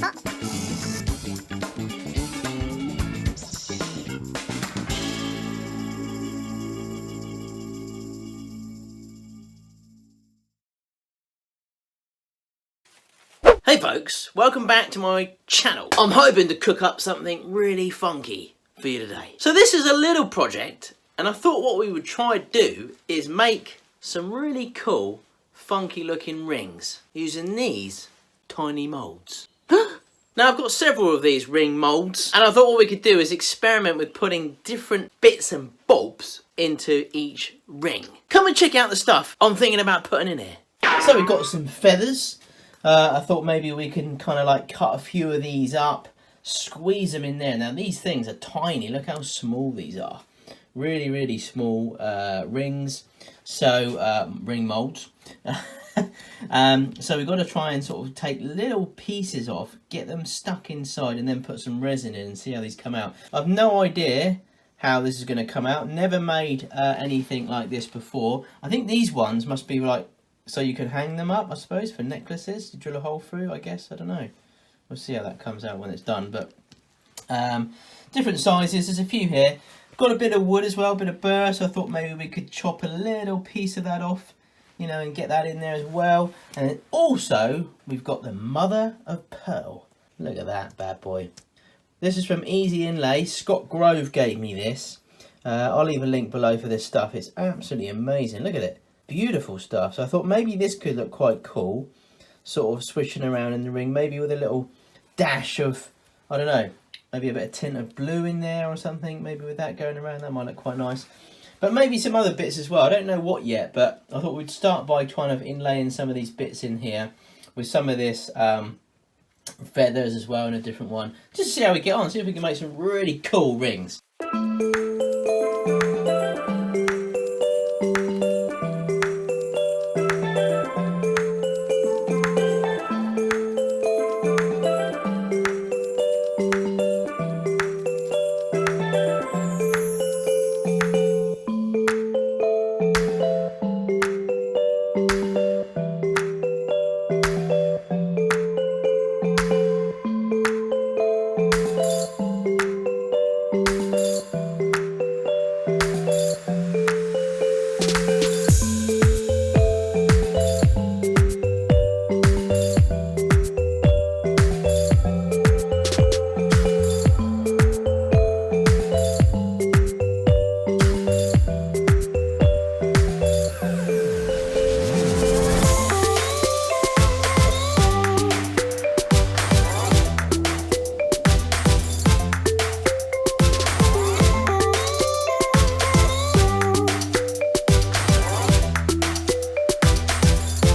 Hey folks, welcome back to my channel. I'm hoping to cook up something really funky for you today. So this is a little project, and I thought what we would try to do is make some really cool, funky looking rings using these tiny moulds. Now I've got several of these ring moulds, and I thought what we could do is experiment with putting different bits and bobs into each ring. Come and check out the stuff I'm thinking about putting in here. So we've got some feathers. I thought maybe we can kind of like cut a few of these up, squeeze them in there. Now these things are tiny, look how small these are. Really, really small rings, so ring moulds. So we've got to try and sort of take little pieces off, get them stuck inside and then put some resin in and see how these come out. I've no idea how this is going to come out, never made anything like this before. I think these ones must be like, so you could hang them up, I suppose, for necklaces, to drill a hole through, I guess, I don't know. We'll see how that comes out when it's done, but different sizes, there's a few here. Got a bit of wood as well, a bit of burr, so I thought maybe we could chop a little piece of that off, you know, and get that in there as well. And then also, we've got the mother of pearl. Look at that bad boy. This is from Easy Inlay. Scott Grove gave me this. I'll leave a link below for this stuff. It's absolutely amazing. Look at it. Beautiful stuff. So I thought maybe this could look quite cool, sort of swishing around in the ring, maybe with a little dash of, I don't know, maybe a bit of tint of blue in there or something. Maybe with that going around, that might look quite nice. But maybe some other bits as well. I don't know what yet, but I thought we'd start by kind of inlaying some of these bits in here with some of this feathers as well in a different one. Just to see how we get on, see if we can make some really cool rings.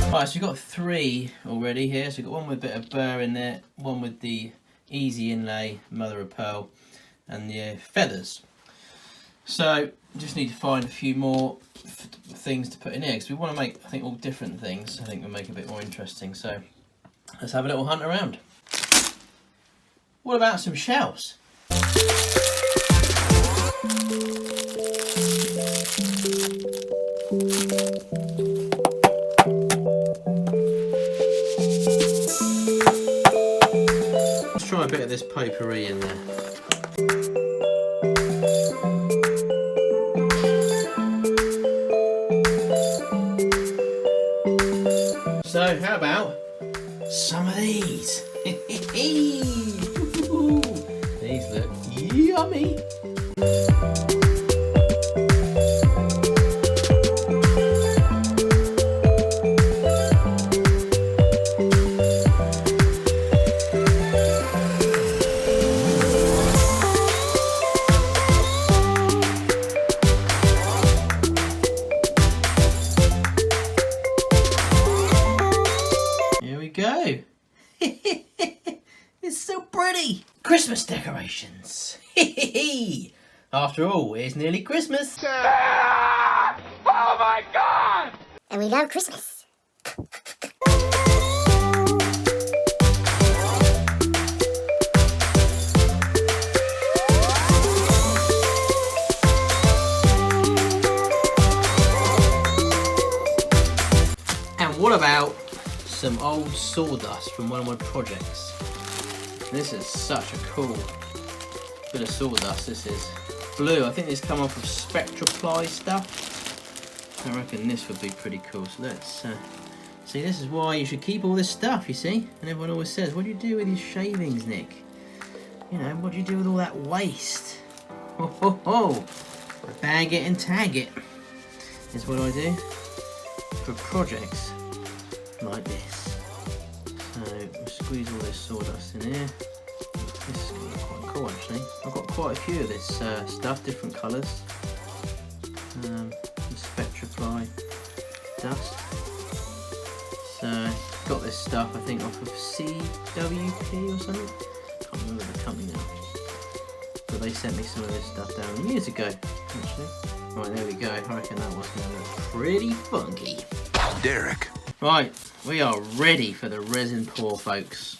Right, so we've got three already here. So we've got one with a bit of burr in there, one with the Easy Inlay, mother of pearl, and the feathers. So just need to find a few more things to put in here because we want to make, I think, all different things. I think we'll make it a bit more interesting. So let's have a little hunt around. What about some shells? Let's try a bit of this potpourri in there. So how about some of these? These look yummy. Go. It's so pretty. Christmas decorations. After all, it's nearly Christmas. Ah! Oh my God! And we love Christmas. And what about some old sawdust from one of my projects? This is such a cool bit of sawdust. This is blue. I think this come off of Spectraply stuff. I reckon this would be pretty cool. So let's see. This is why you should keep all this stuff. You see, and everyone always says, "What do you do with your shavings, Nick? You know, what do you do with all that waste?" Ho ho ho! Bag it and tag it is what I do for projects like this. So we'll squeeze all this sawdust in here. This is going to look quite cool actually. I've got quite a few of this stuff, different colours. Spectraply dust. So got this stuff I think off of CWP or something. Can't remember the company now. But they sent me some of this stuff down years ago actually. Right, there we go. I reckon that was going to look pretty funky. Derek. Right, we are ready for the resin pour, folks.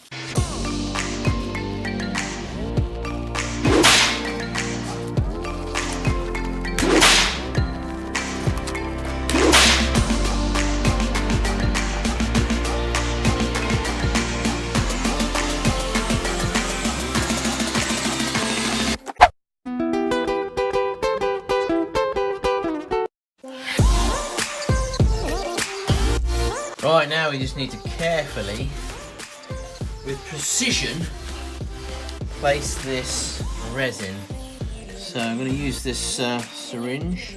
Right, now we just need to carefully, with precision, place this resin. So I'm going to use this syringe.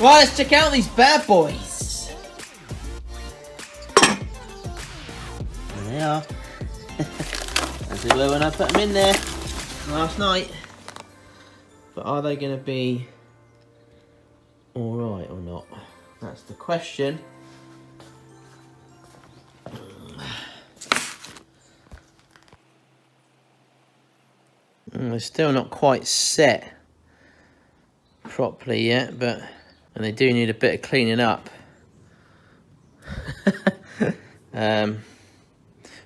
Right, let's check out these bad boys. There they are. As they were when I put them in there last night. But are they going to be alright or not? That's the question. They're still not quite set properly yet, but and they do need a bit of cleaning up. But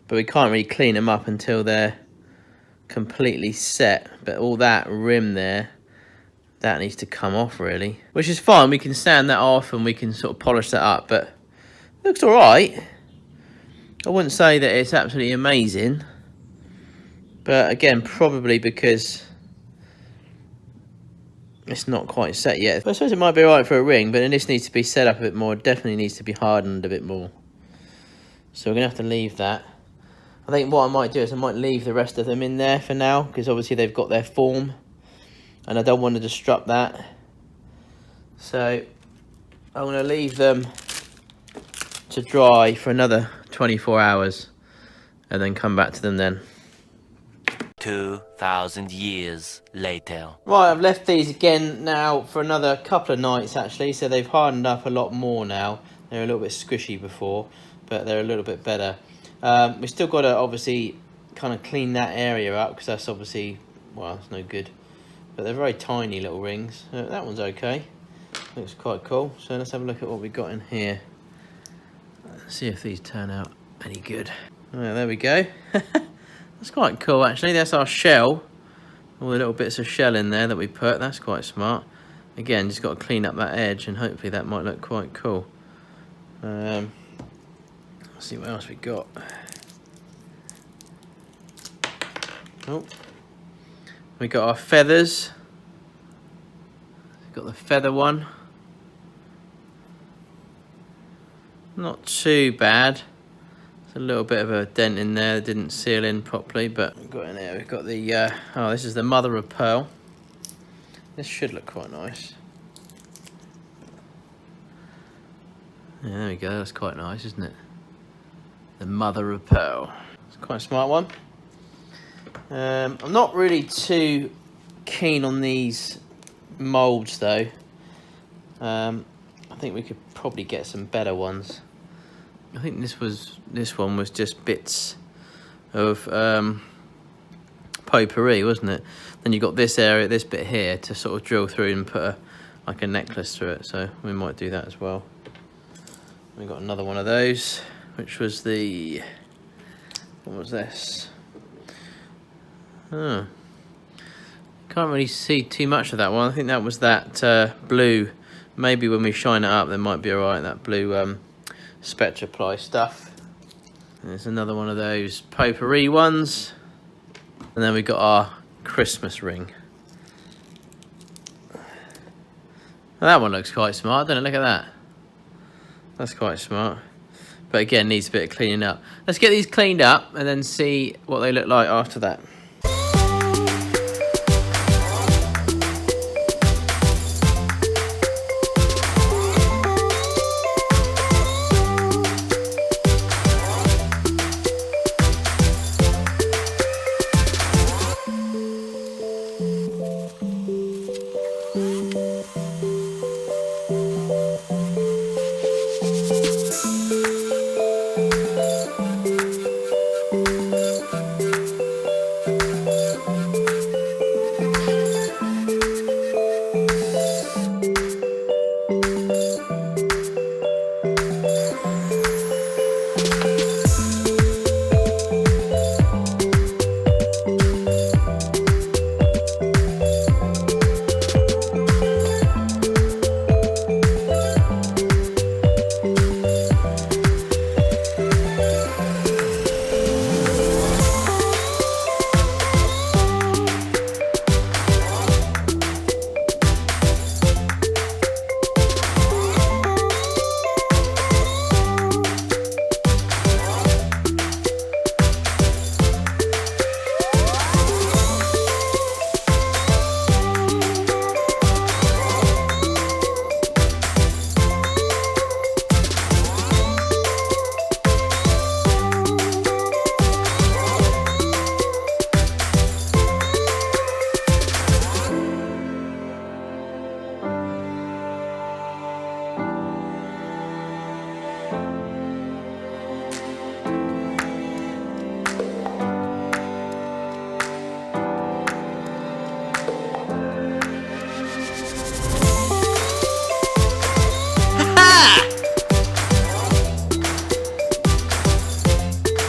we can't really clean them up until they're completely set. But all that rim there, that needs to come off really, which is fine. We can sand that off and we can sort of polish that up, but it looks all right. I wouldn't say that it's absolutely amazing, but again, probably because it's not quite set yet. But I suppose it might be alright for a ring, but then this needs to be set up a bit more. It definitely needs to be hardened a bit more. So we're going to have to leave that. I think what I might do is I might leave the rest of them in there for now, because obviously they've got their form and I don't want to disrupt that. So I'm going to leave them to dry for another 24 hours and then come back to them then. 2,000 years later. Right, I've left these again now for another couple of nights actually, so they've hardened up a lot more now. They were a little bit squishy before, but they're a little bit better. We still got to obviously kind of clean that area up, because that's obviously, well, it's no good. But they're very tiny little rings. That one's okay. Looks quite cool. So let's have a look at what we've got in here. Let's see if these turn out any good. Oh, there we go. That's quite cool actually. That's our shell. All the little bits of shell in there that we put. That's quite smart. Again, just got to clean up that edge and hopefully that might look quite cool. So Let's see what else we got. Oh, we got our feathers. Got the feather one. Not too bad. There's a little bit of a dent in there. It didn't seal in properly, but we've got in there. We've got the oh, this is the mother of pearl. This should look quite nice. Yeah, there we go. That's quite nice, isn't it? The mother of pearl. It's quite a smart one. I'm not really too keen on these molds though. I think we could probably get some better ones. I think this one was just bits of potpourri, wasn't it? Then you got this area, this bit here, to sort of drill through and put like a necklace through it. So we might do that as well. We got another one of those, which was the, what was this? Oh, can't really see too much of that one. I think that was that blue. Maybe when we shine it up, there might be alright. That blue Spectraply stuff. And there's another one of those potpourri ones. And then we got our Christmas ring. Well, that one looks quite smart, doesn't it? Look at that. That's quite smart. But again, needs a bit of cleaning up. Let's get these cleaned up and then see what they look like after that.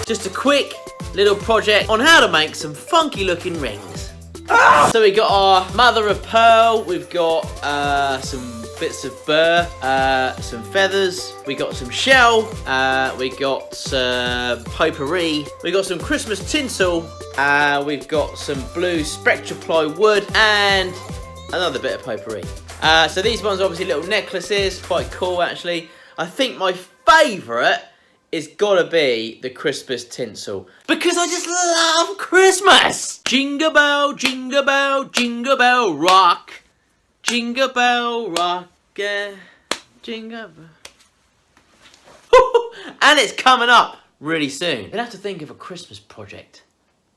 Just a quick little project on how to make some funky looking rings. So we got our mother of pearl, we've got some bits of burr, some feathers, we got some shell, we got some potpourri, we got some Christmas tinsel, we've got some blue Spectraply wood, and another bit of potpourri. So these ones are obviously little necklaces, quite cool actually. I think my favourite is gotta be the Christmas tinsel, because I just love Christmas! Jingle bell, jingle bell, jingle bell rock. Jingle bell rock, yeah. Jingle bell. And it's coming up really soon. We'll have to think of a Christmas project.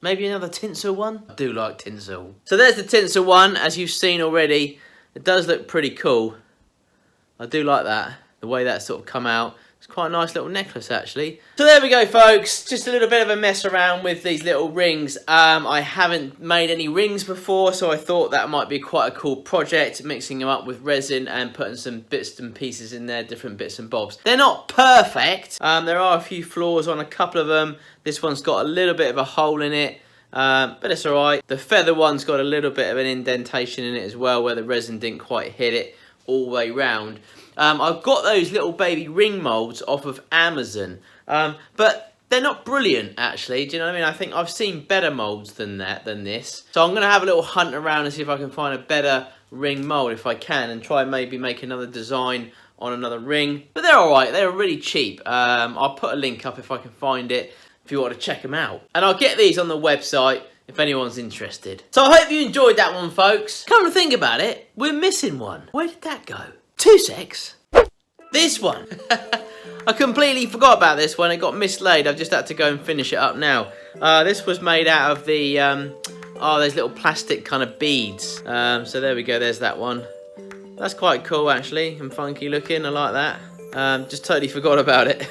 Maybe another tinsel one? I do like tinsel. So there's the tinsel one, as you've seen already. It does look pretty cool. I do like that, the way that's sort of come out. It's quite a nice little necklace actually. So there we go folks, just a little bit of a mess around with these little rings. I haven't made any rings before, so I thought that might be quite a cool project, mixing them up with resin and putting some bits and pieces in there, different bits and bobs. They're not perfect, there are a few flaws on a couple of them. This one's got a little bit of a hole in it, but it's alright. The feather one's got a little bit of an indentation in it as well, where the resin didn't quite hit it all the way round. I've got those little baby ring moulds off of Amazon, but they're not brilliant, actually. Do you know what I mean? I think I've seen better moulds than this. So I'm going to have a little hunt around and see if I can find a better ring mould if I can, and try and maybe make another design on another ring. But they're alright, they're really cheap. I'll put a link up if I can find it, if you want to check them out. And I'll get these on the website if anyone's interested. So I hope you enjoyed that one, folks. Come to think about it, we're missing one. Where did that go? 2 secs. This one. I completely forgot about this one. It got mislaid. I've just had to go and finish it up now. This was made out of the, those little plastic kind of beads. So there we go. There's that one. That's quite cool, actually, and funky looking. I like that. Just totally forgot about it.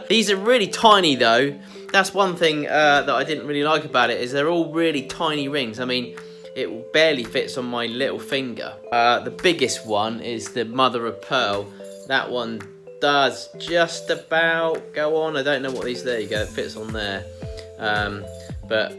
These are really tiny, though. That's one thing that I didn't really like about it, is they're all really tiny rings. I mean, it barely fits on my little finger. The biggest one is the mother of pearl. That one does just about go on. I don't know what these, there you go, it fits on there. But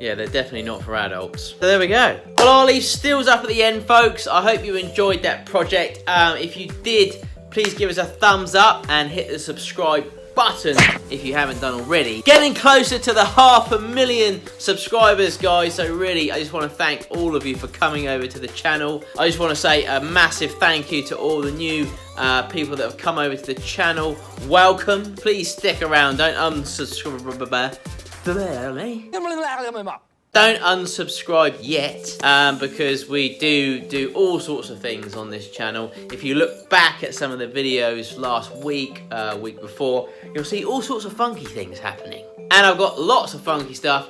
yeah, they're definitely not for adults. So there we go. Well, I'll leave stills up at the end, folks. I hope you enjoyed that project. If you did, please give us a thumbs up and hit the subscribe button if you haven't done already. Getting closer to the 500,000 subscribers, guys, so really I just want to thank all of you for coming over to the channel. I just want to say a massive thank you to all the new people that have come over to the channel. Welcome. Please stick around, don't unsubscribe. Don't unsubscribe yet, because we do all sorts of things on this channel. If you look back at some of the videos last week, week before, you'll see all sorts of funky things happening. And I've got lots of funky stuff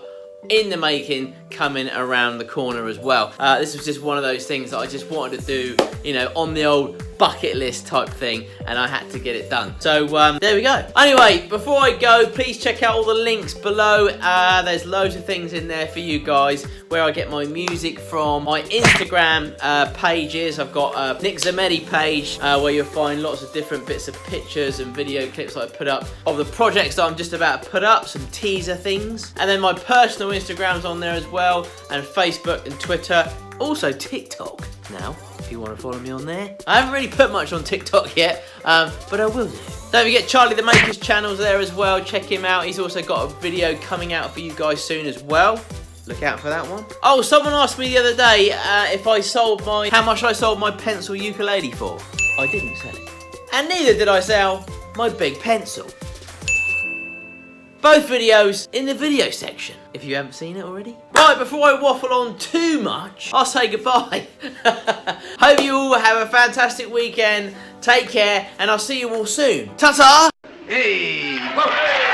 in the making coming around the corner as well. This was just one of those things that I just wanted to do, you know, on the old bucket list type thing, and I had to get it done. So there we go. Anyway, before I go, please check out all the links below. There's loads of things in there for you guys, where I get my music from, my Instagram pages. I've got a Nick Zammeti page where you'll find lots of different bits of pictures and video clips that I put up of the projects that I'm just about to put up, some teaser things. And then my personal Instagram's on there as well, and Facebook and Twitter. Also TikTok now, if you want to follow me on there. I haven't really put much on TikTok yet, but I will do. Don't forget Charlie the Maker's channel's there as well. Check him out. He's also got a video coming out for you guys soon as well. Look out for that one. Oh, someone asked me the other day if I sold how much I sold my pencil ukulele for. I didn't sell it. And neither did I sell my big pencil. Both videos in the video section, if you haven't seen it already. Right, before I waffle on too much, I'll say goodbye. Hope you all have a fantastic weekend. Take care, and I'll see you all soon. Ta-ta! Hey! Whoa!